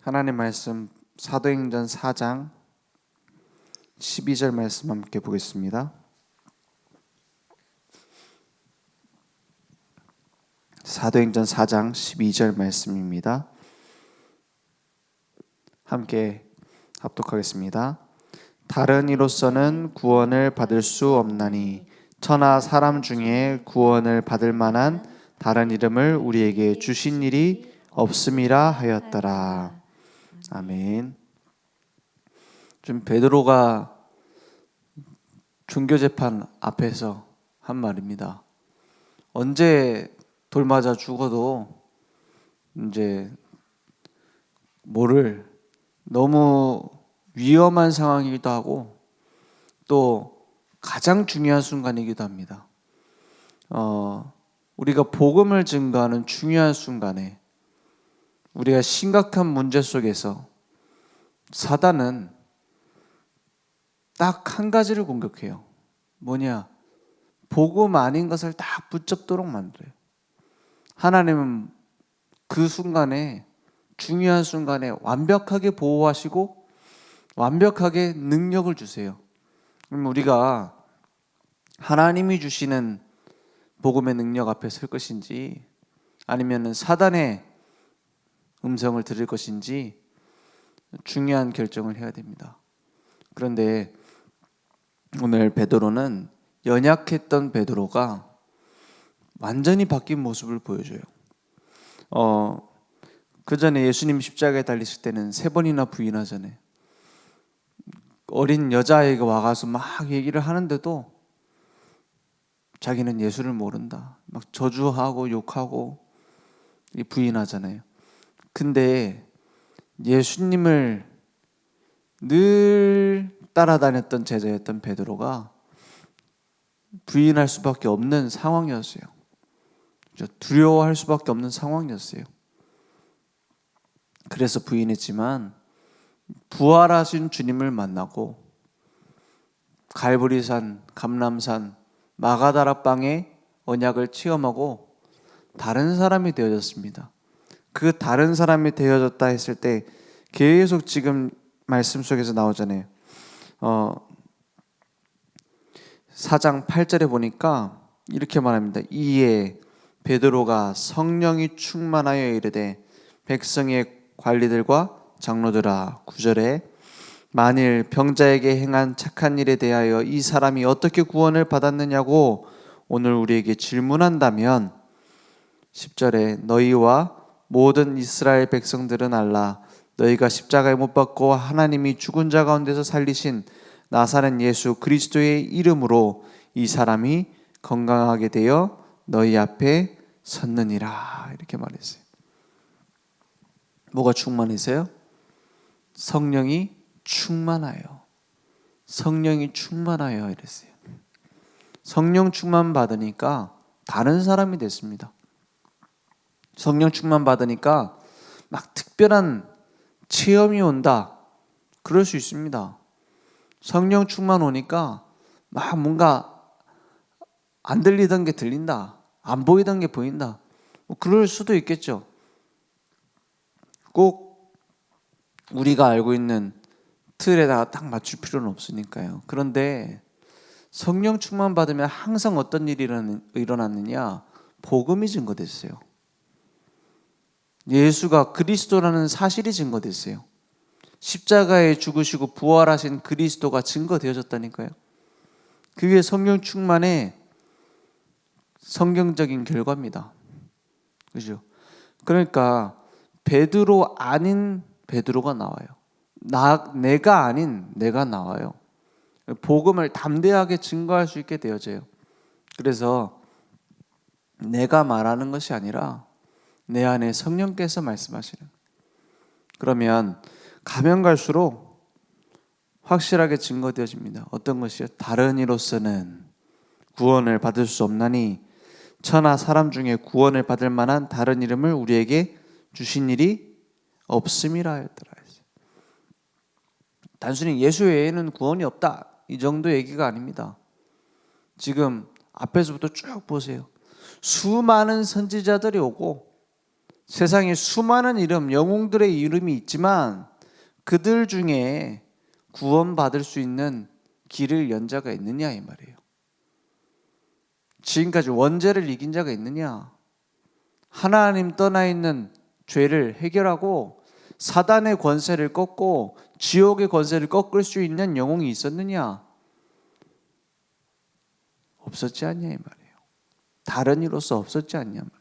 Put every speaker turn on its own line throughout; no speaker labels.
하나님 말씀 사도행전 4장 12절 말씀 함께 보겠습니다. 사도행전 4장 12절 말씀입니다. 함께 합독하겠습니다. 다른 이로서는 구원을 받을 수 없나니 천하 사람 중에 구원을 받을 만한 다른 이름을 우리에게 주신 일이 없음이라 하였더라. 아멘. 좀 베드로가 종교재판 앞에서 한 말입니다. 언제 돌 맞아 죽어도 이제 뭐를 너무 위험한 상황이기도 하고 또 가장 중요한 순간이기도 합니다. 우리가 복음을 증거하는 중요한 순간에 우리가 심각한 문제 속에서 사단은 딱 한 가지를 공격해요. 뭐냐? 복음 아닌 것을 딱 붙잡도록 만들어요. 하나님은 그 순간에, 중요한 순간에 완벽하게 보호하시고 완벽하게 능력을 주세요. 그럼 우리가 하나님이 주시는 복음의 능력 앞에 설 것인지 아니면 사단의 음성을 들을 것인지 중요한 결정을 해야 됩니다. 그런데 오늘 베드로는 연약했던 베드로가 완전히 바뀐 모습을 보여줘요. 그 전에 예수님 십자가에 달리실 때는 3번이나 부인하잖아요. 어린 여자아이가 와가서 막 얘기를 하는데도 자기는 예수를 모른다. 막 저주하고 욕하고 부인하잖아요. 근데 예수님을 늘 따라다녔던 제자였던 베드로가 부인할 수밖에 없는 상황이었어요. 두려워할 수밖에 없는 상황이었어요. 그래서 부인했지만 부활하신 주님을 만나고 갈보리산, 감람산, 마가다라방의 언약을 체험하고 다른 사람이 되어졌습니다. 그 다른 사람이 되어졌다 했을 때 계속 지금 말씀 속에서 나오잖아요. 4장 8절에 보니까 이렇게 말합니다. 이에 베드로가 성령이 충만하여 이르되 백성의 관리들과 장로들아, 9절에 만일 병자에게 행한 착한 일에 대하여 이 사람이 어떻게 구원을 받았느냐고 오늘 우리에게 질문한다면 10절에 너희와 모든 이스라엘 백성들은 알라. 너희가 십자가에 못 박고 하나님이 죽은 자 가운데서 살리신 나사렛 예수 그리스도의 이름으로 이 사람이 건강하게 되어 너희 앞에 섰느니라. 이렇게 말했어요. 뭐가 충만해서요? 성령이 충만하여. 성령이 충만하여 이랬어요. 성령 충만 받으니까 다른 사람이 됐습니다. 성령 충만 받으니까 막 특별한 체험이 온다. 그럴 수 있습니다. 성령 충만 오니까 막 뭔가 안 들리던 게 들린다. 안 보이던 게 보인다. 그럴 수도 있겠죠. 꼭 우리가 알고 있는 틀에다가 딱 맞출 필요는 없으니까요. 그런데 성령 충만 받으면 항상 어떤 일이 일어났느냐? 복음이 증거됐어요. 예수가 그리스도라는 사실이 증거됐어요. 십자가에 죽으시고 부활하신 그리스도가 증거되어졌다니까요. 그게 성령 충만의 성경적인 결과입니다. 그죠? 그러니까 베드로 아닌 베드로가 나와요. 내가 아닌 내가 나와요. 복음을 담대하게 증거할 수 있게 되어져요. 그래서 내가 말하는 것이 아니라 내 안에 성령께서 말씀하시는. 그러면 가면 갈수록 확실하게 증거되어집니다. 어떤 것이요? 다른 이로서는 구원을 받을 수 없나니 천하 사람 중에 구원을 받을 만한 다른 이름을 우리에게 주신 일이 없음이라 하였더라. 단순히 예수 외에는 구원이 없다. 이 정도 얘기가 아닙니다. 지금 앞에서부터 쭉 보세요. 수많은 선지자들이 오고 세상에 수많은 이름, 영웅들의 이름이 있지만 그들 중에 구원받을 수 있는 길을 연 자가 있느냐 이 말이에요. 지금까지 원죄를 이긴 자가 있느냐? 하나님 떠나 있는 죄를 해결하고 사단의 권세를 꺾고 지옥의 권세를 꺾을 수 있는 영웅이 있었느냐? 없었지 않냐 이 말이에요. 다른 이로서 없었지 않냐 말이에요.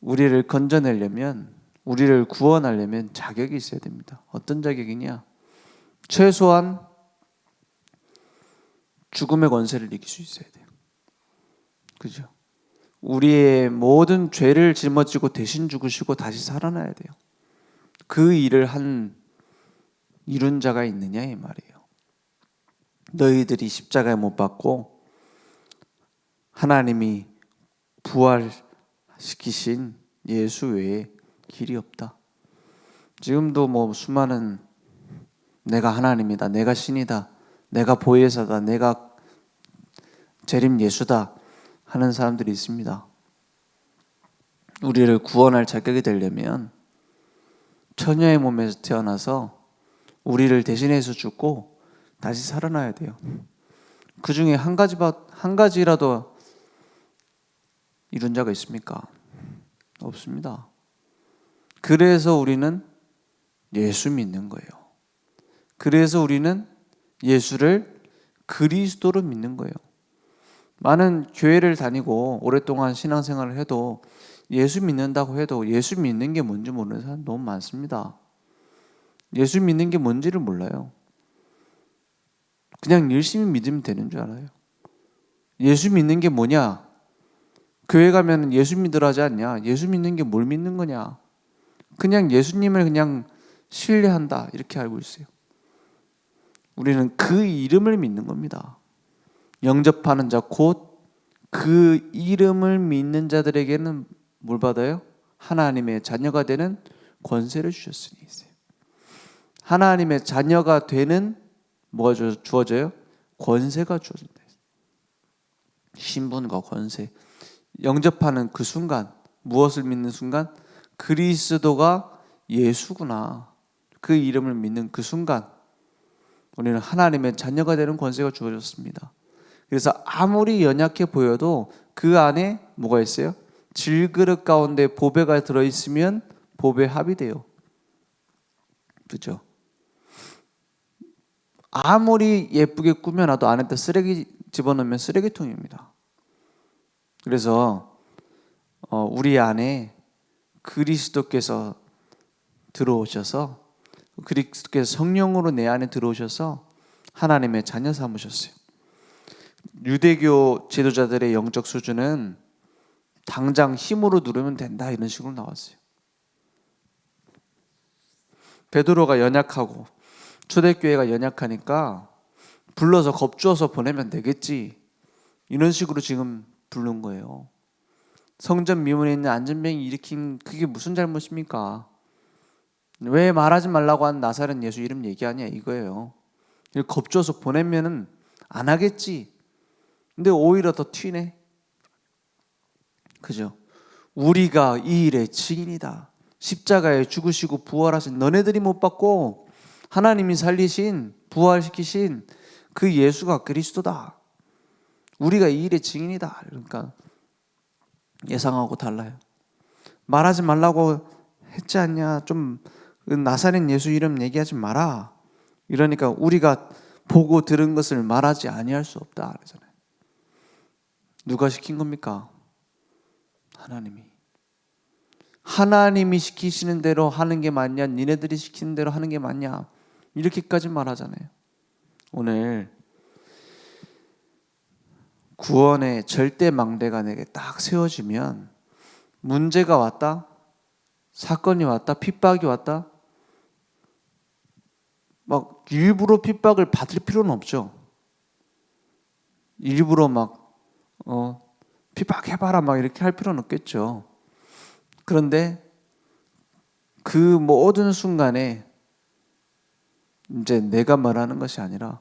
우리를 건져내려면, 우리를 구원하려면 자격이 있어야 됩니다. 어떤 자격이냐? 최소한 죽음의 권세를 이길 수 있어야 돼요. 그죠? 우리의 모든 죄를 짊어지고 대신 죽으시고 다시 살아나야 돼요. 그 일을 이룬 자가 있느냐 이 말이에요. 너희들이 십자가에 못 박고 하나님이 부활시키신 예수 외에 길이 없다. 지금도 수많은 내가 하나님이다, 내가 신이다, 내가 보혜사다, 내가 재림 예수다 하는 사람들이 있습니다. 우리를 구원할 자격이 되려면 처녀의 몸에서 태어나서 우리를 대신해서 죽고 다시 살아나야 돼요. 그 중에 한 가지라도 이룬 자가 있습니까? 없습니다. 그래서 우리는 예수 믿는 거예요. 그래서 우리는 예수를 그리스도로 믿는 거예요. 많은 교회를 다니고 오랫동안 신앙생활을 해도 예수 믿는다고 해도 예수 믿는 게 뭔지 모르는 사람 너무 많습니다. 예수 믿는 게 뭔지를 몰라요. 그냥 열심히 믿으면 되는 줄 알아요. 예수 믿는 게 뭐냐? 교회 가면 예수 믿으라 하지 않냐? 예수 믿는 게 뭘 믿는 거냐? 그냥 예수님을 그냥 신뢰한다 이렇게 알고 있어요. 우리는 그 이름을 믿는 겁니다. 영접하는 자 곧 그 이름을 믿는 자들에게는 뭘 받아요? 하나님의 자녀가 되는 권세를 주셨으니 있어요. 하나님의 자녀가 되는 뭐가 주어져요? 권세가 주어진다. 신분과 권세. 영접하는 그 순간, 무엇을 믿는 순간? 그리스도가 예수구나. 그 이름을 믿는 그 순간 우리는 하나님의 자녀가 되는 권세가 주어졌습니다. 그래서 아무리 연약해 보여도 그 안에 뭐가 있어요? 질그릇 가운데 보배가 들어있으면 보배 합이 돼요. 그렇죠? 아무리 예쁘게 꾸며놔도 안에다 쓰레기 집어넣으면 쓰레기통입니다. 그래서 우리 안에 그리스도께서 들어오셔서 그리스도께서 성령으로 내 안에 들어오셔서 하나님의 자녀 삼으셨어요. 유대교 지도자들의 영적 수준은 당장 힘으로 누르면 된다 이런 식으로 나왔어요. 베드로가 연약하고 초대교회가 연약하니까 불러서 겁주어서 보내면 되겠지 이런 식으로 지금 부른 거예요. 성전 미문에 있는 안전병이 일으킨 그게 무슨 잘못입니까? 왜 말하지 말라고 한 나사렛 예수 이름 얘기하냐 이거예요. 겁줘서 보내면은 안 하겠지. 근데 오히려 더 튀네. 그죠? 우리가 이 일의 증인이다. 십자가에 죽으시고 부활하신 너네들이 못 받고 하나님이 살리신 부활시키신 그 예수가 그리스도다. 우리가 이 일의 증인이다. 그러니까 예상하고 달라요. 말하지 말라고 했지 않냐? 좀 나사렛 예수 이름 얘기하지 마라. 이러니까 우리가 보고 들은 것을 말하지 아니할 수 없다 그러잖아요. 누가 시킨 겁니까? 하나님이 시키시는 대로 하는 게 맞냐? 니네들이 시키는 대로 하는 게 맞냐? 이렇게까지 말하잖아요. 오늘 구원의 절대 망대가 내게 딱 세워지면 문제가 왔다, 사건이 왔다, 핍박이 왔다, 막 일부러 핍박을 받을 필요는 없죠. 일부러 핍박해봐라 막 이렇게 할 필요는 없겠죠. 그런데 그 모든 순간에 이제 내가 말하는 것이 아니라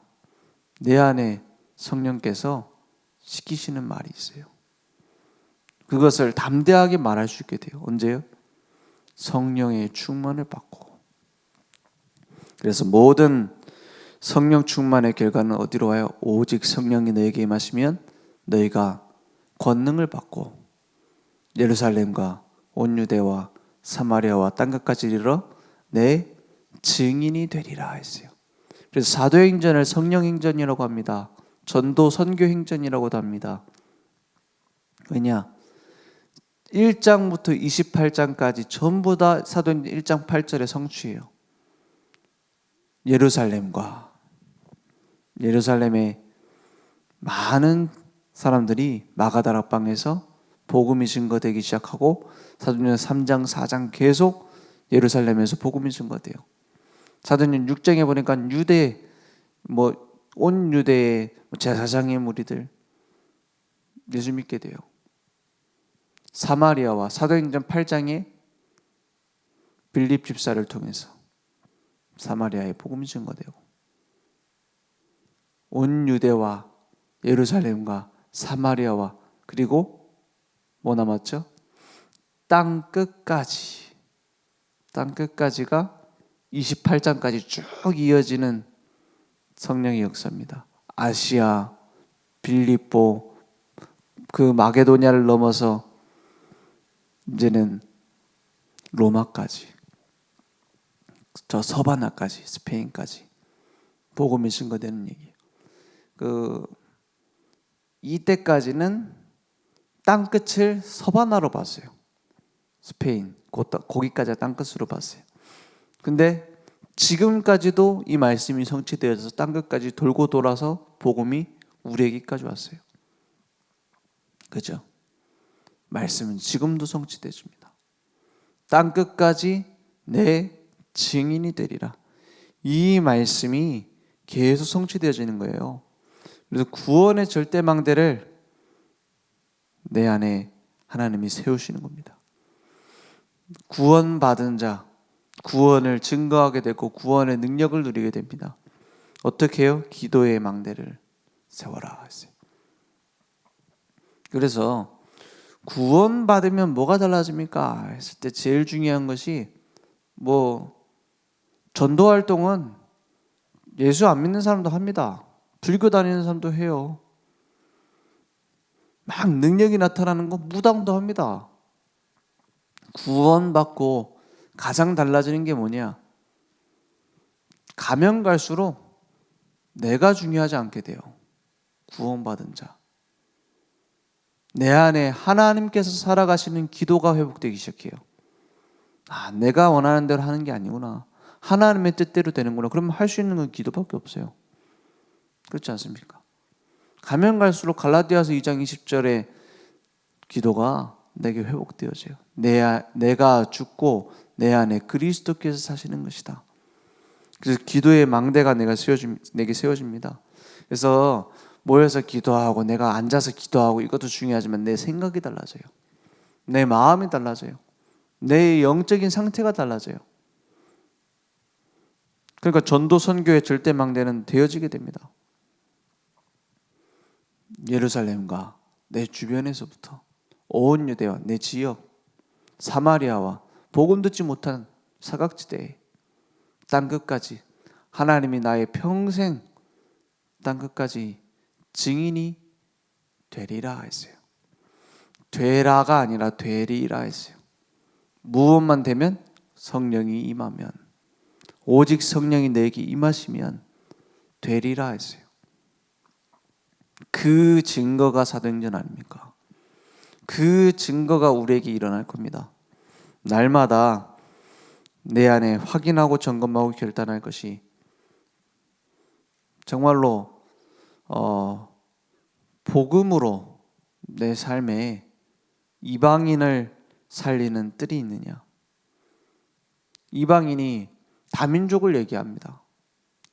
내 안에 성령께서 시키시는 말이 있어요. 그것을 담대하게 말할 수 있게 돼요. 언제요? 성령의 충만을 받고. 그래서 모든 성령 충만의 결과는 어디로 와요? 오직 성령이 너에게 임하시면 너희가 권능을 받고 예루살렘과 온 유대와 사마리아와 땅 끝까지 이르러 내 증인이 되리라 했어요. 그래서 사도행전을 성령행전이라고 합니다. 전도 선교행전이라고도 합니다. 왜냐? 1장부터 28장까지 전부 다 사도행전 1장 8절의 성취예요. 예루살렘에 많은 사람들이 마가다락방에서 복음이 증거되기 시작하고 사도행전 3장 4장 계속 예루살렘에서 복음이 증거돼요. 사도행전 6장에 보니까 유대 온 유대의 제사장의 무리들 예수 믿게 돼요. 사마리아와 사도행전 8장에 빌립 집사를 통해서 사마리아에 복음이 증거되고 온 유대와 예루살렘과 사마리아와 그리고 뭐 남았죠? 땅 끝까지가 28장까지 쭉 이어지는 성령의 역사입니다. 아시아, 빌립보, 그 마게도냐를 넘어서 이제는 로마까지, 저 서바나까지, 스페인까지 복음이 증거되는 얘기예요. 이때까지는 땅 끝을 서바나로 봤어요. 스페인, 거기까지 땅 끝으로 봤어요. 근데 지금까지도 이 말씀이 성취되어서 땅 끝까지 돌고 돌아서 복음이 우리에게까지 왔어요. 그죠? 말씀은 지금도 성취되어집니다. 땅 끝까지 내 증인이 되리라. 이 말씀이 계속 성취되어지는 거예요. 그래서 구원의 절대망대를 내 안에 하나님이 세우시는 겁니다. 구원받은 자, 구원을 증거하게 되고 구원의 능력을 누리게 됩니다. 어떻게 해요? 기도의 망대를 세워라 했어요. 그래서 구원받으면 뭐가 달라집니까? 했을 때 제일 중요한 것이 전도활동은 예수 안 믿는 사람도 합니다. 불교 다니는 사람도 해요. 막 능력이 나타나는 거 무당도 합니다. 구원받고 가장 달라지는 게 뭐냐? 가면 갈수록 내가 중요하지 않게 돼요. 구원받은 자. 내 안에 하나님께서 살아가시는 기도가 회복되기 시작해요. 내가 원하는 대로 하는 게 아니구나. 하나님의 뜻대로 되는구나. 그러면 할 수 있는 건 기도밖에 없어요. 그렇지 않습니까? 가면 갈수록 갈라디아서 2장 20절의 기도가 내게 회복되어져요. 내가 죽고 내 안에 그리스도께서 사시는 것이다. 그래서 기도의 망대가 내게 세워집니다. 그래서 모여서 기도하고 내가 앉아서 기도하고 이것도 중요하지만 내 생각이 달라져요. 내 마음이 달라져요. 내 영적인 상태가 달라져요. 그러니까 전도 선교의 절대망대는 되어지게 됩니다. 예루살렘과 내 주변에서부터 온 유대와 내 지역 사마리아와 복음 듣지 못한 사각지대에 땅 끝까지 하나님이 나의 평생 땅 끝까지 증인이 되리라 했어요. 되라가 아니라 되리라 했어요. 무엇만 되면? 성령이 임하면, 오직 성령이 내게 임하시면 되리라 했어요. 그 증거가 사도행전 아닙니까? 그 증거가 우리에게 일어날 겁니다. 날마다 내 안에 확인하고 점검하고 결단할 것이 정말로 복음으로 내 삶에 이방인을 살리는 뜰이 있느냐. 이방인이 다민족을 얘기합니다.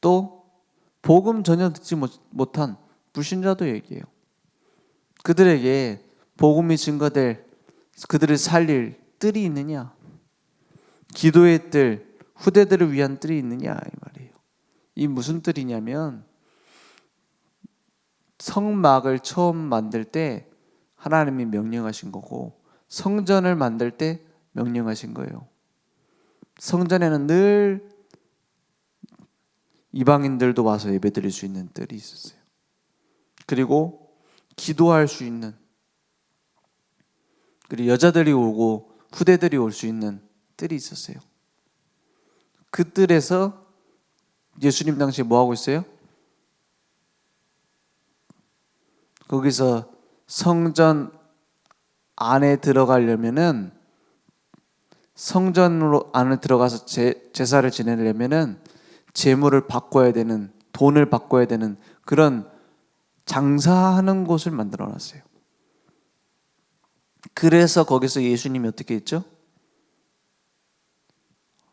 또 복음 전혀 듣지 못한 불신자도 얘기해요. 그들에게 복음이 증거될, 그들을 살릴 뜰이 있느냐, 기도의 뜰, 후대들을 위한 뜰이 있느냐 이 말이에요. 이 무슨 뜰이냐면 성막을 처음 만들 때 하나님이 명령하신 거고 성전을 만들 때 명령하신 거예요. 성전에는 늘 이방인들도 와서 예배드릴 수 있는 뜰이 있었어요. 그리고 기도할 수 있는, 그리고 여자들이 오고 후대들이 올 수 있는 뜰이 있었어요. 그 뜰에서 예수님 당시에 뭐 하고 있어요? 거기서 성전 안에 들어가려면은, 성전으로 안에 들어가서 제사를 지내려면은 제물을 바꿔야 되는, 돈을 바꿔야 되는 그런 장사하는 곳을 만들어 놨어요. 그래서 거기서 예수님이 어떻게 했죠?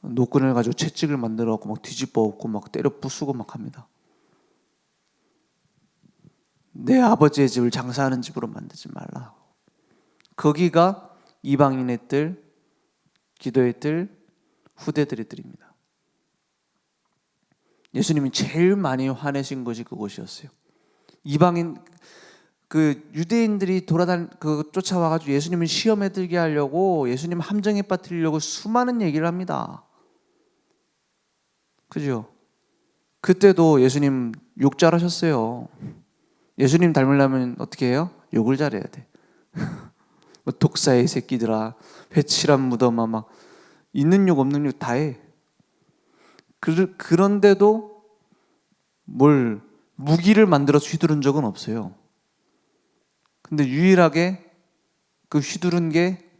노끈을 가지고 채찍을 만들어 갖고 막 뒤집어 엎고 막 때려 부수고 막 합니다. 내 아버지의 집을 장사하는 집으로 만들지 말라. 거기가 이방인의 뜰, 기도의 뜰, 후대들의 뜰입니다. 예수님이 제일 많이 화내신 것이 그곳이었어요. 이방인, 그 유대인들이 쫓아와가지고 예수님을 시험에 들게 하려고, 예수님 함정에 빠뜨리려고 수많은 얘기를 합니다. 그죠? 그때도 예수님 욕 잘하셨어요. 예수님 닮으려면 어떻게 해요? 욕을 잘해야 돼. 뭐 독사의 새끼들아, 회칠한 무덤아, 막 있는 욕 없는 욕 다 해. 그런데도 뭘 무기를 만들어서 휘두른 적은 없어요. 근데 유일하게 그 휘두른 게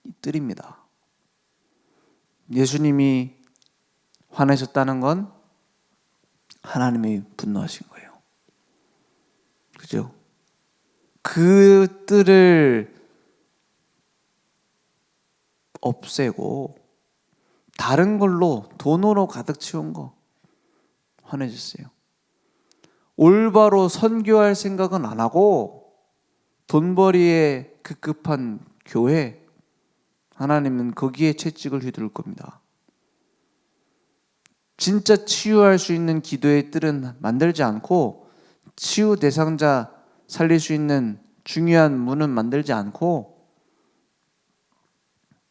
이 뜰입니다. 예수님이 화내셨다는 건 하나님이 분노하신 거예요. 그죠? 그 뜰을 없애고 다른 걸로, 돈으로 가득 채운 거 화내셨어요. 올바로 선교할 생각은 안 하고 돈벌이에 급급한 교회, 하나님은 거기에 채찍을 휘두를 겁니다. 진짜 치유할 수 있는 기도의 뜰은 만들지 않고, 치유 대상자 살릴 수 있는 중요한 문은 만들지 않고,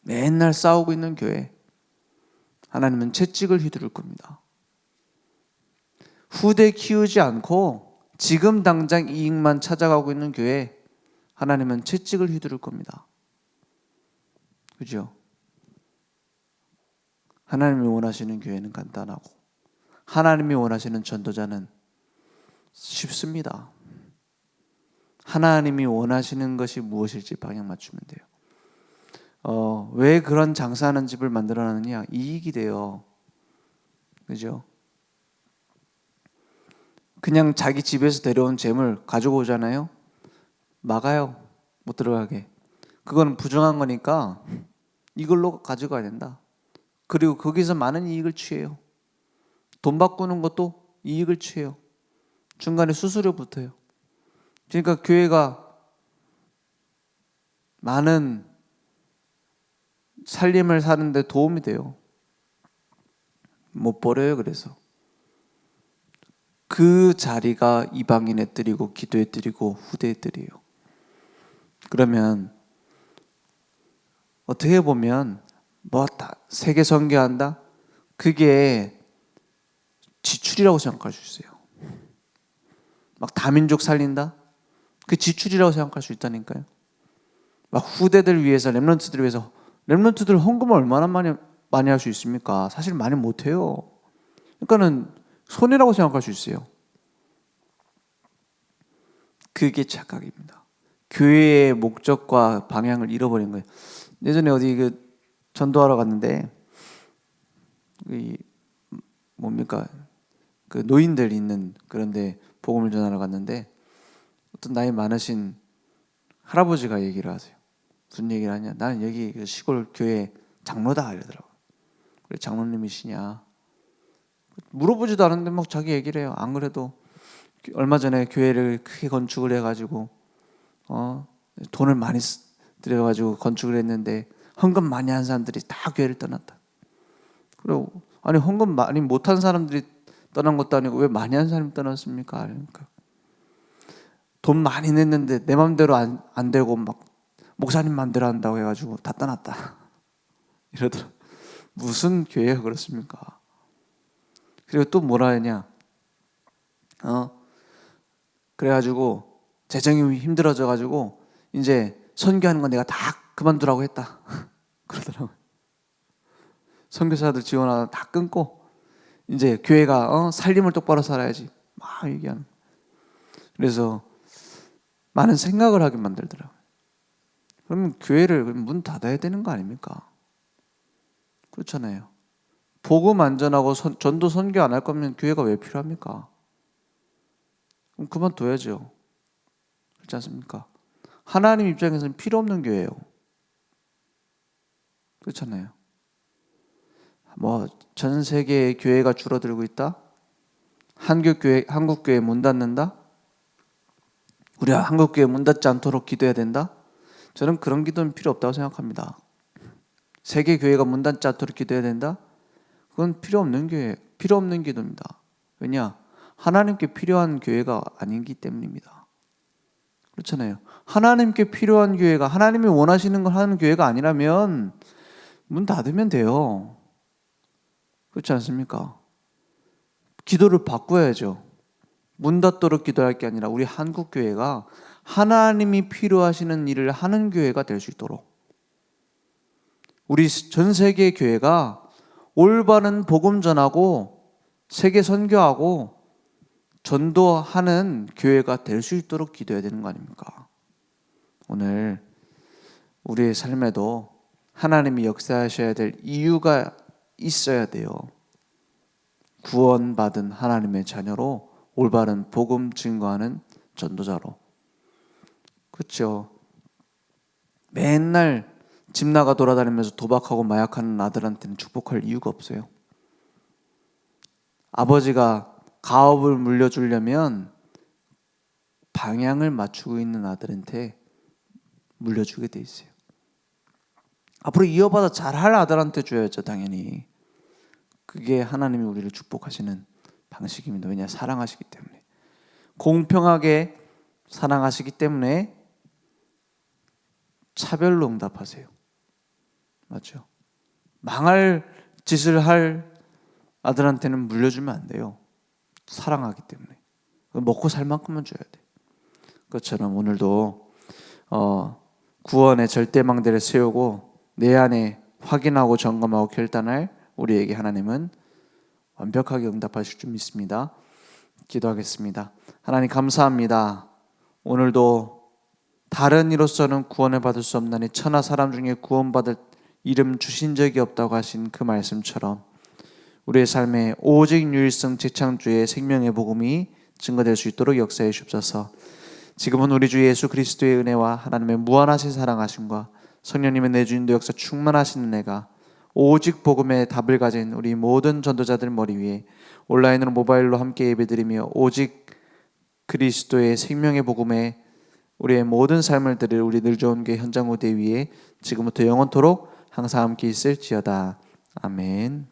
맨날 싸우고 있는 교회, 하나님은 채찍을 휘두를 겁니다. 후대 키우지 않고 지금 당장 이익만 찾아가고 있는 교회, 하나님은 채찍을 휘두를 겁니다. 그죠? 하나님이 원하시는 교회는 간단하고 하나님이 원하시는 전도자는 쉽습니다. 하나님이 원하시는 것이 무엇일지 방향 맞추면 돼요. 왜 그런 장사하는 집을 만들어놨느냐? 이익이 돼요. 그죠? 그냥 자기 집에서 데려온 재물 가지고 오잖아요. 막아요. 못 들어가게. 그건 부정한 거니까 이걸로 가져가야 된다. 그리고 거기서 많은 이익을 취해요. 돈 바꾸는 것도 이익을 취해요. 중간에 수수료 붙어요. 그러니까 교회가 많은 살림을 사는데 도움이 돼요. 못 버려요. 그래서 그 자리가 이방인의 뜰이고 기도의 뜰이고 후대의 뜰이에요. 그러면 어떻게 보면 뭐 다 세계 선교한다? 그게 지출이라고 생각할 수 있어요. 막 다민족 살린다? 그 지출이라고 생각할 수 있다니까요. 막 후대들 위해서, 렘넌트들 위해서, 렘넌트들 헌금을 얼마나 많이 할 수 있습니까? 사실 많이 못 해요. 그러니까는 손해라고 생각할 수 있어요. 그게 착각입니다. 교회의 목적과 방향을 잃어버린 거예요. 예전에 어디 전도하러 갔는데 그 노인들 있는 그런데 복음을 전하러 갔는데 어떤 나이 많으신 할아버지가 얘기를 하세요. 무슨 얘기를 하냐? 나는 여기 시골 교회 장로다 이러더라고요. 그래, 장로님이시냐? 물어보지도 않았는데 막 자기 얘기를 해요. 안 그래도 얼마 전에 교회를 크게 건축을 해가지고 돈을 많이 들여가지고 건축을 했는데 헌금 많이 한 사람들이 다 교회를 떠났다. 그리고 아니 헌금 많이 못한 사람들이 떠난 것도 아니고 왜 많이 한 사람이 떠났습니까? 그러니까 돈 많이 냈는데 내 맘대로 안 되고 막 목사님 맘대로 한다고 해가지고 다 떠났다 이러더라. 무슨 교회가 그렇습니까? 그리고 또 뭐라 했냐? 그래가지고 재정이 힘들어져가지고 이제 선교하는 건 내가 다 그만두라고 했다 그러더라고요. 선교사들 지원하다 다 끊고 이제 교회가 살림을 똑바로 살아야지 막 얘기하는. 그래서 많은 생각을 하게 만들더라고요. 그러면 교회를 문 닫아야 되는 거 아닙니까? 그렇잖아요. 복음 안전하고 전도 선교 안 할 거면 교회가 왜 필요합니까? 그럼 그만둬야죠. 그렇지 않습니까? 하나님 입장에서는 필요 없는 교회예요. 그렇잖아요. 뭐 전 세계의 교회가 줄어들고 있다? 한국 교회 문 닫는다? 우리 한국 교회 문 닫지 않도록 기도해야 된다? 저는 그런 기도는 필요 없다고 생각합니다. 세계 교회가 문 닫지 않도록 기도해야 된다? 그건 필요 없는 기도입니다. 왜냐? 하나님께 필요한 교회가 아니기 때문입니다. 그렇잖아요. 하나님께 필요한 교회가, 하나님이 원하시는 걸 하는 교회가 아니라면 문 닫으면 돼요. 그렇지 않습니까? 기도를 바꿔야죠. 문 닫도록 기도할 게 아니라 우리 한국 교회가 하나님이 필요하시는 일을 하는 교회가 될 수 있도록, 우리 전 세계 교회가 올바른 복음 전하고 세계 선교하고 전도하는 교회가 될 수 있도록 기도해야 되는 거 아닙니까? 오늘 우리의 삶에도 하나님이 역사하셔야 될 이유가 있어야 돼요. 구원받은 하나님의 자녀로 올바른 복음 증거하는 전도자로. 그렇죠. 맨날 집 나가 돌아다니면서 도박하고 마약하는 아들한테는 축복할 이유가 없어요. 아버지가 가업을 물려주려면 방향을 맞추고 있는 아들한테 물려주게 돼 있어요. 앞으로 이어받아 잘할 아들한테 줘야죠, 당연히. 그게 하나님이 우리를 축복하시는 방식입니다. 왜냐? 사랑하시기 때문에. 공평하게 사랑하시기 때문에 차별로 응답하세요. 맞죠? 망할 짓을 할 아들한테는 물려주면 안 돼요. 사랑하기 때문에. 먹고 살 만큼만 줘야 돼. 그것처럼 오늘도 구원의 절대망대를 세우고 내 안에 확인하고 점검하고 결단할 우리에게 하나님은 완벽하게 응답하실 줄 믿습니다. 기도하겠습니다. 하나님 감사합니다. 오늘도 다른 이로서는 구원을 받을 수 없나니 천하 사람 중에 구원받을 이름 주신 적이 없다고 하신 그 말씀처럼 우리의 삶에 오직 유일성 재창조의 생명의 복음이 증거될 수 있도록 역사해 주옵소서. 지금은 우리 주 예수 그리스도의 은혜와 하나님의 무한하신 사랑하심과 성령님의 내주인도 역사 충만하신 은혜가 오직 복음의 답을 가진 우리 모든 전도자들 머리 위에 온라인으로 모바일로 함께 예배드리며 오직 그리스도의 생명의 복음에 우리의 모든 삶을 드릴 우리 늘 좋은 교회 현장 무대 위에 지금부터 영원토록 항상 함께 있을지어다. 아멘.